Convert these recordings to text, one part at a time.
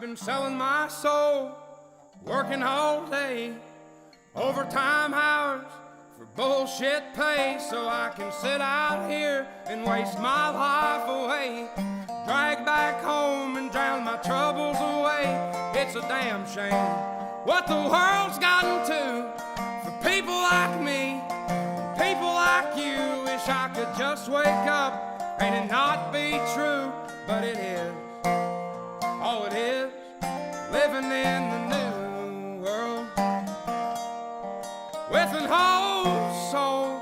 I've been selling my soul, working all day, overtime hours for bullshit pay, so I can sit out here and waste my life away, drag back home and drown my troubles away. It's a damn shame what the world's gotten to for people like me, people like you. Wish I could just wake up and it not be true, but it is. Oh, it is living in the new world with an whole soul.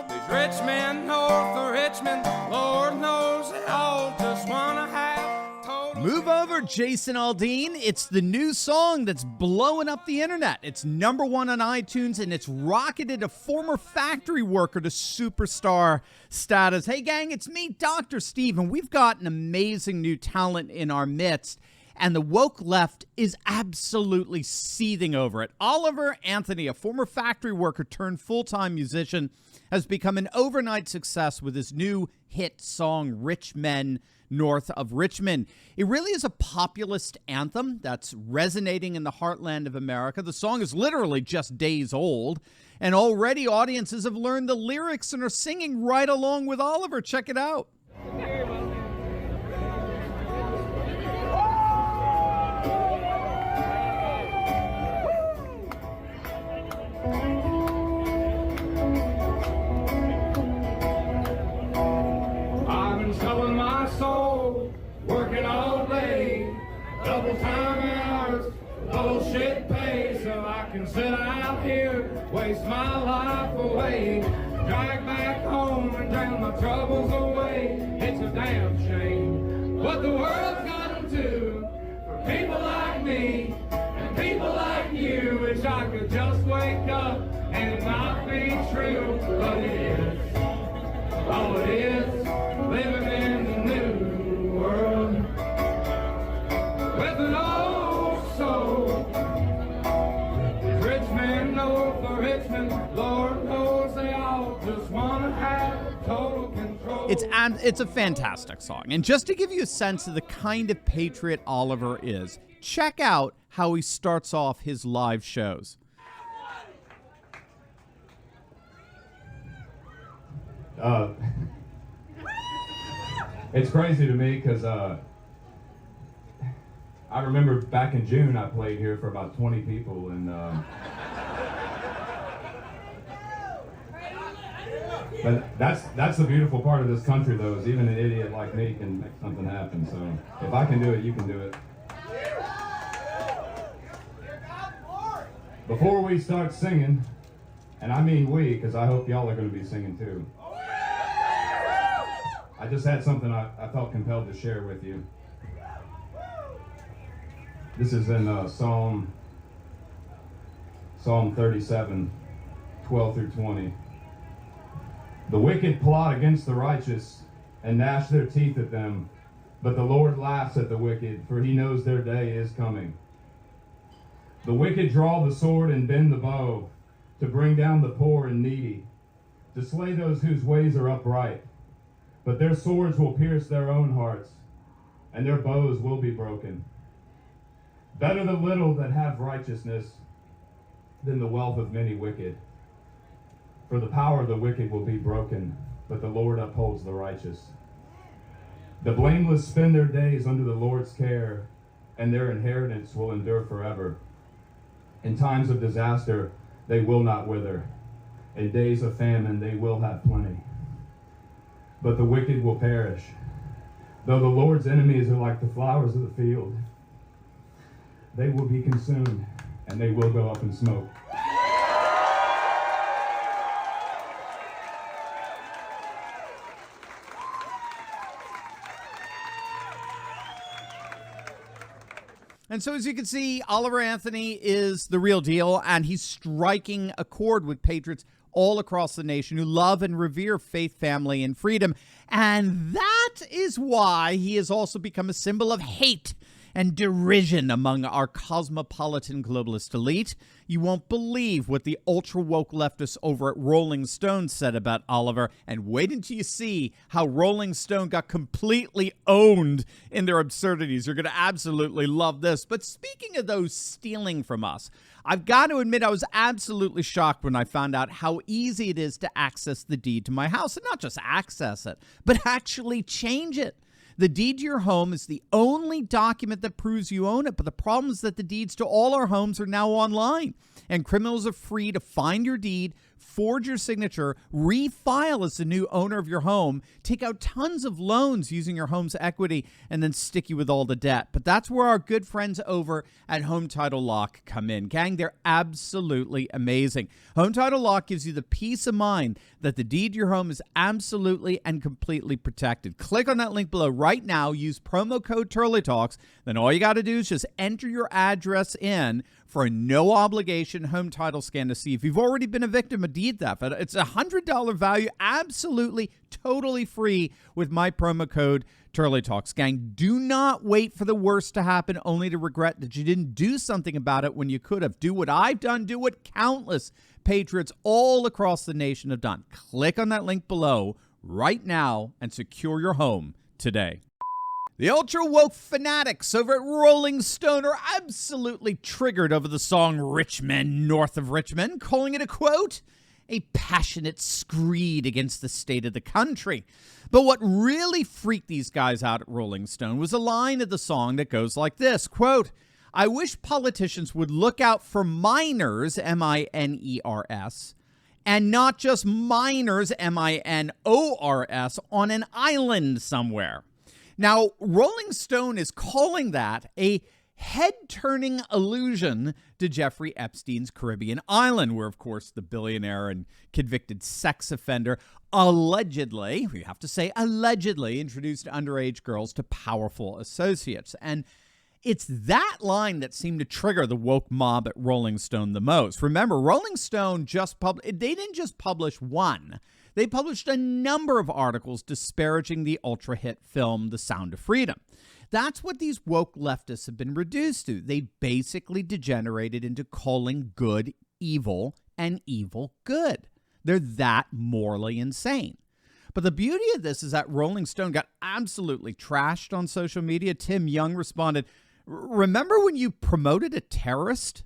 These rich men north of Richmond, Lord knows they all just wanna have total. Move over, Jason Aldean. It's the new song that's blowing up the internet. It's number one on iTunes, and it's rocketed a former factory worker to superstar status. Hey, gang, it's me, Dr. Steve, and we've got an amazing new talent in our midst, and the woke left is absolutely seething over it. Oliver Anthony, a former factory worker turned full-time musician, has become an overnight success with his new hit song, Rich Men North of Richmond. It really is a populist anthem that's resonating in the heartland of America. The song is literally just days old, and already audiences have learned the lyrics and are singing right along with Oliver. Check it out. I've been selling my soul, working all day, double time hours, bullshit pay, so I can sit out here, waste my life away, drag back home and drown my troubles away. It's a damn shame what the world's gotten to for people like me and people like you. Wish I could just wake up and it not be true, but it is. Oh, it is living in the new world with an old soul. These rich men know for Richmond, Lord knows they all just want to have total control. It's a fantastic song. And just to give you a sense of the kind of patriot Oliver is, check out how he starts off his live shows. It's crazy to me because I remember back in June I played here for about 20 people, and but that's the beautiful part of this country, though, is even an idiot like me can make something happen. So if I can do it, you can do it. Before we start singing, and I mean we, because I hope y'all are going to be singing too, I just had something I felt compelled to share with you. This is in Psalm 37, 12 through 20. The wicked plot against the righteous and gnash their teeth at them, but the Lord laughs at the wicked, for he knows their day is coming. The wicked draw the sword and bend the bow, to bring down the poor and needy, to slay those whose ways are upright. But their swords will pierce their own hearts, and their bows will be broken. Better the little that have righteousness than the wealth of many wicked. For the power of the wicked will be broken, but the Lord upholds the righteous. The blameless spend their days under the Lord's care, and their inheritance will endure forever. In times of disaster, they will not wither. In days of famine, they will have plenty. But the wicked will perish. Though the Lord's enemies are like the flowers of the field, they will be consumed, and they will go up in smoke. And so as you can see, Oliver Anthony is the real deal, and he's striking a chord with patriots all across the nation who love and revere faith, family, and freedom. And that is why he has also become a symbol of hate and derision among our cosmopolitan globalist elite. You won't believe what the ultra-woke leftists over at Rolling Stone said about Oliver, and wait until you see how Rolling Stone got completely owned in their absurdities. You're going to absolutely love this. But speaking of those stealing from us, I've got to admit I was absolutely shocked when I found out how easy it is to access the deed to my house, and not just access it, but actually change it. The deed to your home is the only document that proves you own it, but the problem is that the deeds to all our homes are now online, and criminals are free to find your deed, forge your signature, refile as the new owner of your home, take out tons of loans using your home's equity, and then stick you with all the debt. But that's where our good friends over at Home Title Lock come in. Gang, they're absolutely amazing. Home Title Lock gives you the peace of mind that the deed to your home is absolutely and completely protected. Click on that link below right now. Use promo code TurleyTalks. Then all you got to do is just enter your address in for a no-obligation home title scan to see if you've already been a victim of deed theft. It's a $100 value, absolutely, totally free with my promo code TurleyTalks. Gang, do not wait for the worst to happen only to regret that you didn't do something about it when you could have. Do what I've done. Do what countless patriots all across the nation have done. Click on that link below right now and secure your home today. The ultra-woke fanatics over at Rolling Stone are absolutely triggered over the song Richmond, North of Richmond, calling it a, quote, a passionate screed against the state of the country. But what really freaked these guys out at Rolling Stone was a line of the song that goes like this, quote, I wish politicians would look out for minors, M-I-N-E-R-S, and not just minors, M-I-N-O-R-S, on an island somewhere. Now, Rolling Stone is calling that a head-turning allusion to Jeffrey Epstein's Caribbean island, where, of course, the billionaire and convicted sex offender allegedly, we have to say allegedly, introduced underage girls to powerful associates. And it's that line that seemed to trigger the woke mob at Rolling Stone the most. Remember, Rolling Stone they didn't just publish one. They published a number of articles disparaging the ultra-hit film The Sound of Freedom. That's what these woke leftists have been reduced to. They basically degenerated into calling good evil and evil good. They're that morally insane. But the beauty of this is that Rolling Stone got absolutely trashed on social media. Tim Young responded, remember when you promoted a terrorist?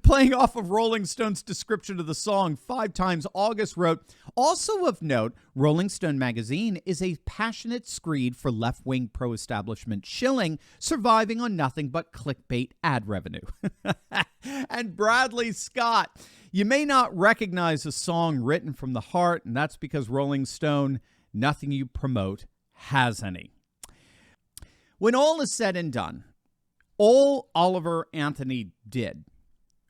Playing off of Rolling Stone's description of the song 5 times, August wrote, also of note, Rolling Stone magazine is a passionate screed for left-wing pro-establishment shilling, surviving on nothing but clickbait ad revenue. And Bradley Scott, you may not recognize a song written from the heart, and that's because Rolling Stone, nothing you promote has any. When all is said and done, all Oliver Anthony did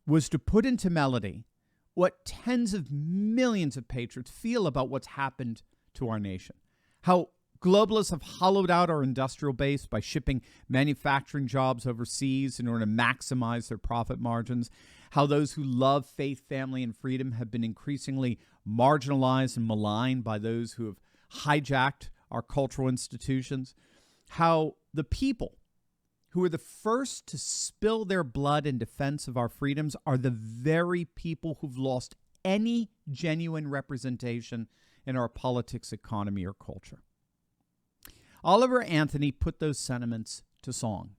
was to put into melody what tens of millions of patriots feel about what's happened to our nation. How globalists have hollowed out our industrial base by shipping manufacturing jobs overseas in order to maximize their profit margins. How those who love faith, family, and freedom have been increasingly marginalized and maligned by those who have hijacked our cultural institutions. How the people who are the first to spill their blood in defense of our freedoms are the very people who've lost any genuine representation in our politics, economy, or culture. Oliver Anthony put those sentiments to song,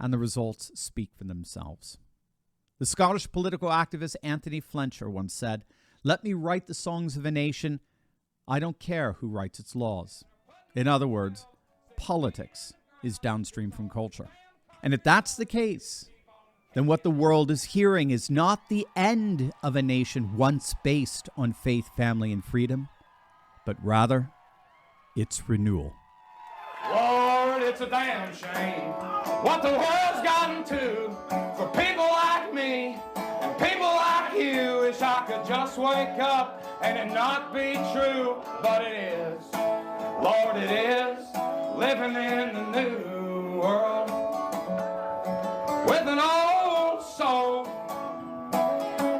and the results speak for themselves. The Scottish political activist Anthony Fletcher once said, "Let me write the songs of a nation. I don't care who writes its laws." In other words, politics is downstream from culture. And if that's the case, then what the world is hearing is not the end of a nation once based on faith, family, and freedom, but rather its renewal. Lord, it's a damn shame what the world's gotten to for people like me and people like you. Wish I could just wake up and it not be true, but it is. Lord, it is. Living in the new world with an old soul.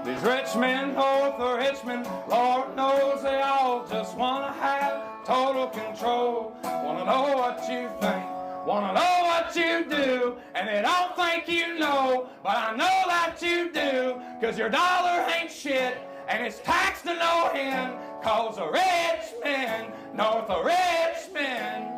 These rich men hope for Richmond, Lord knows they all just want to have total control. Want to know what you think, want to know what what you do, and they don't think you know, but I know that you do, 'cause your dollar ain't shit, and it's taxed to no end, 'cause the rich men know the rich men.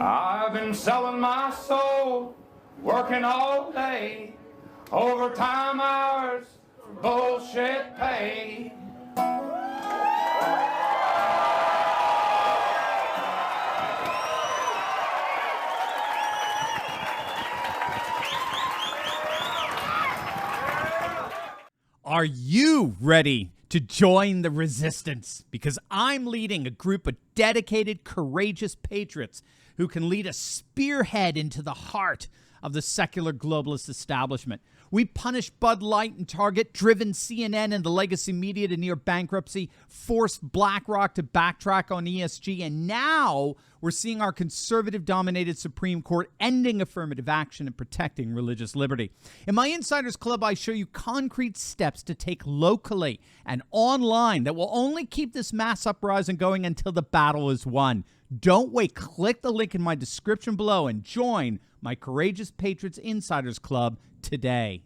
I've been selling my soul, working all day, overtime hours, bullshit pay. Are you ready to join the resistance? Because I'm leading a group of dedicated, courageous patriots who can lead a spearhead into the heart of the secular globalist establishment. We punished Bud Light and Target, driven CNN and the legacy media to near bankruptcy, forced BlackRock to backtrack on ESG, and now we're seeing our conservative-dominated Supreme Court ending affirmative action and protecting religious liberty. In my Insiders Club, I show you concrete steps to take locally and online that will only keep this mass uprising going until the battle is won. Don't wait. Click the link in my description below and join my Courageous Patriots Insiders Club today.